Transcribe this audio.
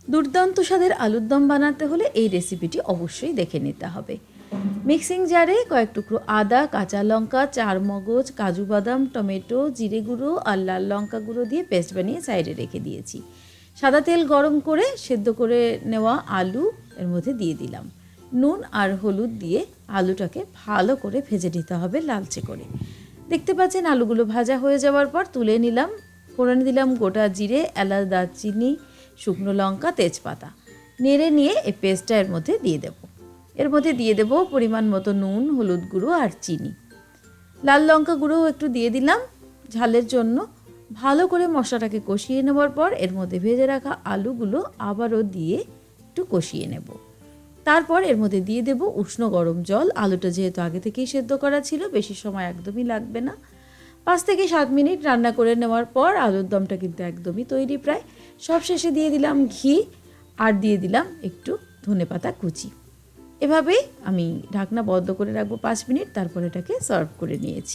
দুর্দান্ত স্বাদের আলুর দম বানাতে হলে এই রেসিপিটি অবশ্যই দেখে নিতে হবে। মিক্সিং জারে কয়েক টুকরো আদা, কাঁচা লঙ্কা, চারমগজ, কাজু বাদাম, টমেটো, জিরে গুঁড়ো আর লাল লঙ্কা গুঁড়ো দিয়ে পেস্ট বানিয়ে সাইডে রেখে দিয়েছি। সাদা তেল গরম করে সেদ্ধ করে নেওয়া আলু এর মধ্যে দিয়ে দিলাম। নুন আর হলুদ দিয়ে আলুটাকে ভালো করে ভেজে নিতে হবে লালচে করে। দেখতে পাচ্ছেন আলুগুলো ভাজা হয়ে যাওয়ার পর তুলে নিলাম। ফোড়নে দিলাম গোটা জিরে, এলাচ, দারচিনি, শুকনো লঙ্কা, তেজপাতা। নেড়ে নিয়ে এই পেস্টটা এর মধ্যে দিয়ে দেব। এর মধ্যে দিয়ে দেব পরিমাণ মতো নুন, হলুদ গুঁড়ো আর চিনি। লাল লঙ্কা গুঁড়োও একটু দিয়ে দিলাম ঝালের জন্য। ভালো করে মশলাটাকে কষিয়ে নেওয়ার পর এর মধ্যে ভেজে রাখা আলুগুলো আবারও দিয়ে একটু কষিয়ে নেব। তারপর এর মধ্যে দিয়ে দেব উষ্ণ গরম জল। আলুটা যেহেতু আগে থেকেই সেদ্ধ করা ছিল, বেশি সময় একদমই লাগবে না। 5 থেকে 7 মিনিট রান্না করে নেওয়ার পর আলুর দমটা কিন্তু একদমই তৈরি প্রায়। সব শেষে দিয়ে দিলাম ঘি আর দিয়ে দিলাম একটু ধনেপাতা কুচি। এভাবেই আমি ঢাকনা বন্ধ করে রাখবো 5 মিনিট, তারপর এটাকে সার্ভ করে নিয়েছি।